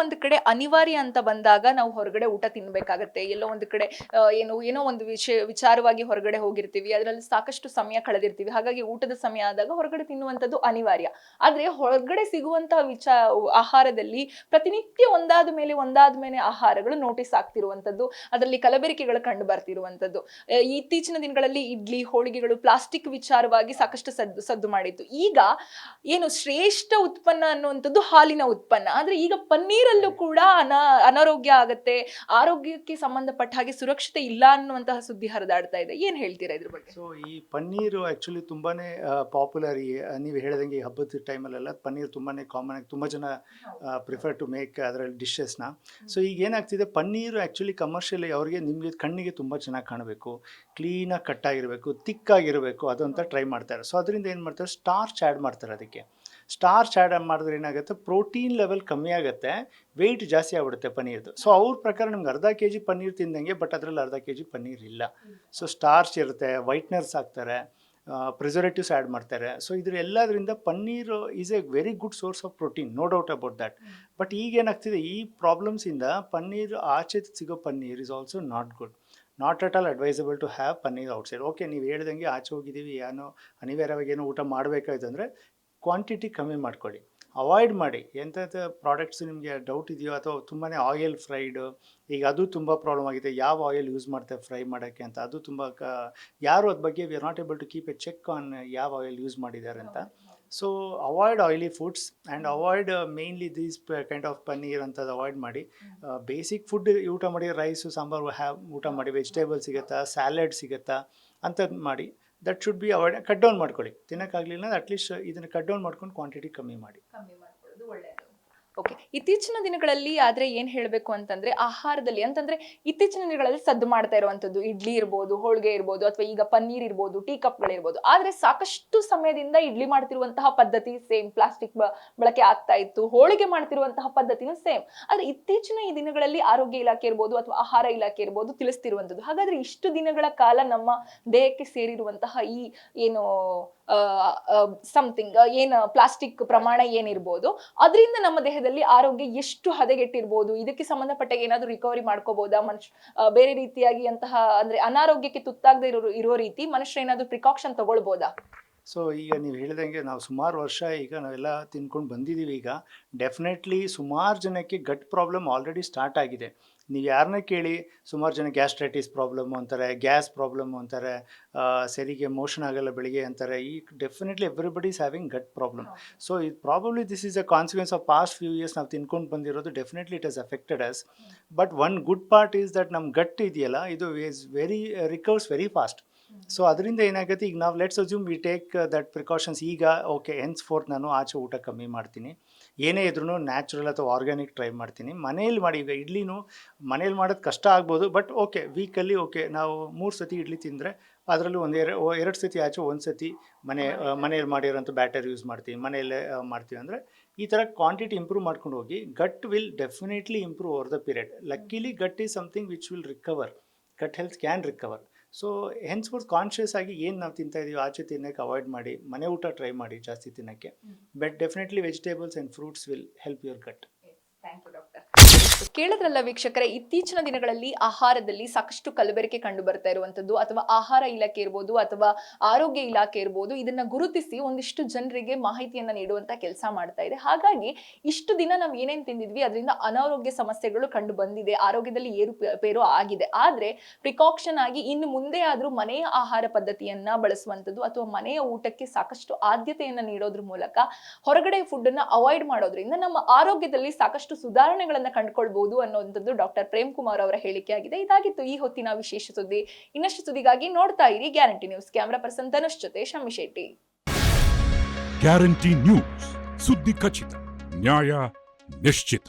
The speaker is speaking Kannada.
ಒಂದು ಕಡೆ ಅನಿವಾರ್ಯ ಅಂತ ಬಂದಾಗ ನಾವು ಹೊರಗಡೆ ಊಟ ತಿನ್ಬೇಕಾಗತ್ತೆ. ಎಲ್ಲೋ ಒಂದು ಕಡೆ ಏನೋ ಒಂದು ವಿಚಾರವಾಗಿ ಹೊರಗಡೆ ಹೋಗಿರ್ತೀವಿ, ಅದರಲ್ಲಿ ಸಾಕಷ್ಟು ಸಮಯ ಕಳೆದಿರ್ತೀವಿ. ಹಾಗಾಗಿ ಊಟದ ಸಮಯ ಆದಾಗ ಹೊರಗಡೆ ತಿನ್ನುವಂಥದ್ದು ಅನಿವಾರ್ಯ. ಆದ್ರೆ ಹೊರಗಡೆ ಸಿಗುವಂತಹ ಆಹಾರದಲ್ಲಿ ಪ್ರತಿನಿತ್ಯ ಒಂದಾದ ಮೇಲೆ ಆಹಾರಗಳು ನೋಟಿಸ್ ಆಗ್ತಿರುವಂತದ್ದು, ಅದರಲ್ಲಿ ಕಲಬೆರಕೆಗಳು ಕಂಡು ಬರ್ತಿರುವಂತದ್ದು. ಇತ್ತೀಚಿನ ದಿನಗಳಲ್ಲಿ ಇಡ್ಲಿ, ಹೋಳಿಗೆಗಳು ಪ್ಲಾಸ್ಟಿಕ್ ವಿಚಾರವಾಗಿ ಸಾಕಷ್ಟು ಸದ್ದು ಮಾಡಿತ್ತು. ಈಗ ಏನು ಶ್ರೇಷ್ಠ ಉತ್ಪನ್ನ ಅನ್ನುವಂಥದ್ದು ಹಾಲಿನ ಉತ್ಪನ್ನ. ಆದ್ರೆ ಈಗ ಪನ್ನೀರಲ್ಲೂ ಕೂಡ ಅನಾರೋಗ್ಯ ಆಗತ್ತೆ, ಆರೋಗ್ಯಕ್ಕೆ ಸಂಬಂಧಪಟ್ಟ ಹಾಗೆ ಸುರಕ್ಷತೆ ಇಲ್ಲ ಅನ್ನುವಂತಹ ಸುದ್ದಿ ಹರಿದಾಡ್ತಾ ಇದೆ. ಏನ್ ಹೇಳ್ತೀರಾ ಇದ್ರ ಬಗ್ಗೆ? ಸೊ ಈ ಪನ್ನೀರು ಆ್ಯಕ್ಚುಲಿ ತುಂಬಾನೇ ಪಾಪ್ಯುಲರ್. ನೀವು ಹೇಳಿದಂಗೆ ಈ ಹಬ್ಬದ ಟೈಮಲ್ಲೆಲ್ಲ ಪನ್ನೀರ್ ತುಂಬಾನೇ ಕಾಮನ್ ಆಗಿ ತುಂಬ ಜನ ಪ್ರಿಫರ್ ಟು ಮೇಕ್ ಅದರಲ್ಲಿ ಡಿಶಸ್ನ. ಸೊ ಈಗ ಏನಾಗ್ತಿದೆ, ಪನ್ನೀರು ಆ್ಯಕ್ಚುಲಿ ಕಮರ್ಷಿಯಲಿ ಅವ್ರಿಗೆ ನಿಮಗೆ ಕಣ್ಣಿಗೆ ತುಂಬ ಚೆನ್ನಾಗಿ ಕಾಣಬೇಕು, ಕ್ಲೀನಾಗಿ ಕಟ್ಟಾಗಿರಬೇಕು, ತಿಕ್ಕಾಗಿರಬೇಕು, ಅದಂತ ಟ್ರೈ ಮಾಡ್ತಾರೆ. ಸೊ ಅದರಿಂದ ಏನು ಮಾಡ್ತಾರೆ, ಸ್ಟಾರ್ಚ್ ಆ್ಯಡ್ ಮಾಡ್ತಾರೆ. ಅದಕ್ಕೆ ಸ್ಟಾರ್ಚ್ ಆ್ಯಡ್ ಮಾಡಿದ್ರೆ ಏನಾಗುತ್ತೆ, ಪ್ರೋಟೀನ್ ಲೆವೆಲ್ ಕಮ್ಮಿ ಆಗುತ್ತೆ, ವೆಯ್ಟ್ ಜಾಸ್ತಿ ಆಗ್ಬಿಡುತ್ತೆ ಪನ್ನೀರ್ದು. ಸೊ ಅವ್ರ ಪ್ರಕಾರ ನಿಮ್ಗೆ ಅರ್ಧ ಕೆ ಜಿ ಪನ್ನೀರ್ ತಿಂದಂಗೆ, ಬಟ್ ಅದರಲ್ಲಿ ಅರ್ಧ ಕೆ ಜಿ ಪನ್ನೀರ್ ಇಲ್ಲ. ಸೊ ಸ್ಟಾರ್ಚ್ ಇರುತ್ತೆ, ವೈಟ್ನರ್ಸ್ ಹಾಕ್ತಾರೆ, ಪ್ರಿಸರ್ವೇಟಿವ್ಸ್ ಆ್ಯಡ್ ಮಾಡ್ತಾರೆ. ಸೊ ಇದ್ರ ಎಲ್ಲದರಿಂದ paneer is a very good source of protein, no doubt about that. But ಈಗೇನಾಗ್ತಿದೆ, ಈ ಪ್ರಾಬ್ಲಮ್ಸಿಂದ ಪನ್ನೀರ್ ಆಚೆ ಸಿಗೋ paneer is also not good. Not at all advisable to have paneer outside. Okay, ನೀವು ಹೇಳ್ದಂಗೆ ಆಚೆ ಹೋಗಿದ್ದೀವಿ, ಅನಿವಾರ್ಯವಾಗಿ ಏನೋ ಊಟ ಮಾಡಬೇಕಾಯ್ತು ಅಂದರೆ ಕ್ವಾಂಟಿಟಿ ಕಮ್ಮಿ ಮಾಡ್ಕೊಳ್ಳಿ, ಅವಾಯ್ಡ್ ಮಾಡಿ. ಎಂಥದ್ದು ಪ್ರಾಡಕ್ಟ್ಸ್ ನಿಮಗೆ ಡೌಟ್ ಇದೆಯೋ, ಅಥವಾ ತುಂಬಾ ಆಯಿಲ್ ಫ್ರೈಡ್, ಈಗ ಅದು ತುಂಬ ಪ್ರಾಬ್ಲಮ್ ಆಗಿದೆ. ಯಾವ ಆಯಿಲ್ ಯೂಸ್ ಮಾಡ್ತಾರೆ ಫ್ರೈ ಮಾಡೋಕ್ಕೆ ಅಂತ, ಅದು ತುಂಬ ಯಾರು ಅದ್ರ ಬಗ್ಗೆ we are not able to keep a check on ಯಾವ ಆಯಿಲ್ ಯೂಸ್ ಮಾಡಿದ್ದಾರೆ ಅಂತ. So avoid oily foods and avoid mainly these kind of paneer ಅಂಥದ್ದು ಅವಾಯ್ಡ್ ಮಾಡಿ. ಬೇಸಿಕ್ ಫುಡ್ ಊಟ ಮಾಡಿ, ರೈಸು ಸಾಂಬಾರು ಊಟ ಮಾಡಿ, ವೆಜಿಟೇಬಲ್ ಸಿಗುತ್ತಾ, ಸ್ಯಾಲೆಡ್ ಸಿಗುತ್ತಾ ಅಂಥದ್ದು ಮಾಡಿ. That should be avoid. Cut down ಮಾಡ್ಕೊಳ್ಳಿ, ತಿನ್ನೋಕ್ಕಾಗಲಿಲ್ಲ ಅಟ್ಲೀಸ್ಟ್ ಇದನ್ನು ಕಟ್ ಡೌನ್ ಮಾಡ್ಕೊಂಡು ಕ್ವಾಂಟಿಟಿ ಕಮ್ಮಿ ಮಾಡ್ಕೊಳ್ಳೋದು ಒಳ್ಳೆಯದು. ಓಕೆ, ಇತ್ತೀಚಿನ ದಿನಗಳಲ್ಲಿ ಆದ್ರೆ ಏನ್ ಹೇಳ್ಬೇಕು ಅಂತಂದ್ರೆ, ಆಹಾರದಲ್ಲಿ ಅಂತಂದ್ರೆ ಇತ್ತೀಚಿನ ದಿನಗಳಲ್ಲಿ ಸದ್ದು ಮಾಡ್ತಾ ಇರುವಂತದ್ದು ಇಡ್ಲಿ ಇರ್ಬೋದು, ಹೋಳಿಗೆ ಇರ್ಬೋದು, ಅಥವಾ ಈಗ ಪನ್ನೀರ್ ಇರ್ಬೋದು, ಟೀ ಕಪ್ಗಳಿರ್ಬೋದು. ಆದ್ರೆ ಸಾಕಷ್ಟು ಸಮಯದಿಂದ ಇಡ್ಲಿ ಮಾಡ್ತಿರುವಂತಹ ಪದ್ಧತಿ ಸೇಮ್, ಪ್ಲಾಸ್ಟಿಕ್ ಬಳಕೆ ಆಗ್ತಾ ಇತ್ತು. ಹೋಳಿಗೆ ಮಾಡ್ತಿರುವಂತಹ ಪದ್ಧತಿನೂ ಸೇಮ್. ಆದ್ರೆ ಇತ್ತೀಚಿನ ಈ ದಿನಗಳಲ್ಲಿ ಆರೋಗ್ಯ ಇಲಾಖೆ ಇರ್ಬೋದು ಅಥವಾ ಆಹಾರ ಇಲಾಖೆ ಇರ್ಬೋದು ತಿಳಿಸ್ತಿರುವಂತದ್ದು. ಹಾಗಾದ್ರೆ ಇಷ್ಟು ದಿನಗಳ ಕಾಲ ನಮ್ಮ ದೇಹಕ್ಕೆ ಸೇರಿರುವಂತಹ ಈ ಏನು ಸಮಥಿಂಗ್ ಏನು ಪ್ಲಾಸ್ಟಿಕ್ ಪ್ರಮಾಣ ಏನಿರ್ಬೋದು, ಅದರಿಂದ ನಮ್ಮ ದೇಹದಲ್ಲಿ ಆರೋಗ್ಯ ಎಷ್ಟು ಹದಗೆಟ್ಟಿರ್ಬೋದು, ಇದಕ್ಕೆ ಸಂಬಂಧಪಟ್ಟ ಏನಾದ್ರು ರಿಕವರಿ ಮಾಡ್ಕೋಬಹುದಾ? ಬೇರೆ ರೀತಿಯಾಗಿ ಅಂದ್ರೆ ಅನಾರೋಗ್ಯಕ್ಕೆ ತುತ್ತಾಗದೆ ಇರೋ ರೀತಿ ಮನುಷ್ಯ ಏನಾದ್ರು ಪ್ರಿಕಾಷನ್ ತಗೊಳ್ಬೋದಾ? ಸೊ ಈಗ ನೀವು ಹೇಳಿದಂಗೆ ನಾವು ಸುಮಾರು ವರ್ಷ ಈಗ ನಾವೆಲ್ಲ ತಿನ್ಕೊಂಡು ಬಂದಿದ್ದೀವಿ. ಈಗ ಡೆಫಿನೆಟ್ಲಿ ಸುಮಾರು ಜನಕ್ಕೆ ಗಟ್ ಪ್ರಾಬ್ಲಮ್ ಆಲ್ರೆಡಿ ಸ್ಟಾರ್ಟ್ ಆಗಿದೆ. ನೀವು ಯಾರನ್ನ ಕೇಳಿ, ಸುಮಾರು ಜನ ಗ್ಯಾಸ್ಟ್ರೈಟಿಸ್ ಪ್ರಾಬ್ಲಮ್ ಅಂತಾರೆ, ಗ್ಯಾಸ್ ಪ್ರಾಬ್ಲಮ್ ಅಂತಾರೆ, ಸರಿಗೆ ಮೋಷನ್ ಆಗಲ್ಲ ಬೆಳಿಗ್ಗೆ ಅಂತಾರೆ. ಈ definitely everybody is having gut problem. So ಇದು probably this is a consequence of past few years ನಾವು ತಿನ್ಕೊಂಡು ಬಂದಿರೋದು. Definitely it has affected us. But one good part is that ನಮ್ಮ ಗಟ್ ಇದೆಯಲ್ಲ, ಇದು is recovers very fast. So ಅದರಿಂದ ಏನಾಗುತ್ತೆ, ಈಗ ನಾವು let's assume we take that precautions. ಈಗ ಓಕೆ, ಹೆನ್ಸ್ ಫೋರ್ತ್ ನಾನು ಆಚೆ ಊಟ ಕಮ್ಮಿ ಮಾಡ್ತೀನಿ, ಏನೇ ಇದ್ರೂ ನ್ಯಾಚುರಲ್ ಅಥವಾ ಆರ್ಗ್ಯಾನಿಕ್ ಟ್ರೈ ಮಾಡ್ತೀನಿ. ಮನೇಲಿ ಮಾಡಿ, ಈಗ ಇಡ್ಲಿನೂ ಮನೇಲಿ ಮಾಡೋದು ಕಷ್ಟ ಆಗ್ಬೋದು, ಬಟ್ ಓಕೆ ವೀಕಲ್ಲಿ ಓಕೆ ನಾವು 3 ಸತಿ ಇಡ್ಲಿ ತಿಂದರೆ ಅದರಲ್ಲೂ ಎರಡು ಸತಿ ಆಚೆ, 1 ಸತಿ ಮನೇಲಿ ಮಾಡಿರೋಂಥ ಬ್ಯಾಟರ್ ಯೂಸ್ ಮಾಡ್ತೀವಿ, ಮನೆಯಲ್ಲೇ ಮಾಡ್ತೀವಿ. ಅಂದರೆ ಈ ಥರ ಕ್ವಾಂಟಿಟಿ ಇಂಪ್ರೂವ್ ಮಾಡ್ಕೊಂಡು ಹೋಗಿ gut will definitely improve over the period. Luckily gut is something which will recover. Gut health can recover. So hence forth conscious ಆಗಿ ಏನು ನಾವು ತಿಂತಾ ಇದೀವಿ ಆಚೆ ತಿನ್ನೋಕ್ಕೆ ಅವಾಯ್ಡ್ ಮಾಡಿ, ಮನೆ ಊಟ ಟ್ರೈ ಮಾಡಿ ಜಾಸ್ತಿ ತಿನ್ನೋಕ್ಕೆ. But definitely vegetables and fruits will help your gut. Thank you doctor. ಕೇಳಿದ್ರಲ್ಲ ವೀಕ್ಷಕರೇ, ಇತ್ತೀಚಿನ ದಿನಗಳಲ್ಲಿ ಆಹಾರದಲ್ಲಿ ಸಾಕಷ್ಟು ಕಲಬೆರಕೆ ಕಂಡು ಬರ್ತಾ ಇರುವಂತದ್ದು, ಅಥವಾ ಆಹಾರ ಇಲಾಖೆ ಇರ್ಬೋದು ಅಥವಾ ಆರೋಗ್ಯ ಇಲಾಖೆ ಇರ್ಬೋದು, ಇದನ್ನ ಗುರುತಿಸಿ ಒಂದಿಷ್ಟು ಜನರಿಗೆ ಮಾಹಿತಿಯನ್ನ ನೀಡುವಂತ ಕೆಲಸ ಮಾಡ್ತಾ ಇದೆ. ಹಾಗಾಗಿ ಇಷ್ಟು ದಿನ ನಾವು ಏನೇನ್ ತಿಂದಿದ್ವಿ ಅದರಿಂದ ಅನಾರೋಗ್ಯ ಸಮಸ್ಯೆಗಳು ಕಂಡು ಬಂದಿದೆ, ಆರೋಗ್ಯದಲ್ಲಿ ಏರುಪೇರು ಆಗಿದೆ. ಆದ್ರೆ ಪ್ರಿಕಾಕ್ಷನ್ ಆಗಿ ಇನ್ನು ಮುಂದೆ ಆದ್ರೂ ಮನೆಯ ಆಹಾರ ಪದ್ಧತಿಯನ್ನ ಬಳಸುವಂತದ್ದು ಅಥವಾ ಮನೆಯ ಊಟಕ್ಕೆ ಸಾಕಷ್ಟು ಆದ್ಯತೆಯನ್ನ ನೀಡೋದ್ರ ಮೂಲಕ ಹೊರಗಡೆ ಫುಡ್ ಅನ್ನ ಅವಾಯ್ಡ್ ಮಾಡೋದ್ರಿಂದ ನಮ್ಮ ಆರೋಗ್ಯದಲ್ಲಿ ಸಾಕಷ್ಟು ಸುಧಾರಣೆಗಳನ್ನ ಕಂಡುಕೊಳ್ಬಹುದು ಅನ್ನುವಂಥದ್ದು ಡಾಕ್ಟರ್ ಪ್ರೇಮ್ ಕುಮಾರ್ ಅವರ ಹೇಳಿಕೆ ಆಗಿದೆ. ಇದಾಗಿತ್ತು ಈ ಹೊತ್ತಿನ ವಿಶೇಷ ಸುದ್ದಿ. ಇನ್ನಷ್ಟು ಸುದ್ದಿಗಾಗಿ ನೋಡ್ತಾ ಇರಿ guarantee news. Camera person Dhanush ಜೊತೆ ಶಮ್ಮಿ ಶೆಟ್ಟಿ. ಗ್ಯಾರಂಟಿ ನ್ಯೂಸ್, ಸುದ್ದಿ ಖಚಿತ, ನ್ಯಾಯ ನಿಶ್ಚಿತ.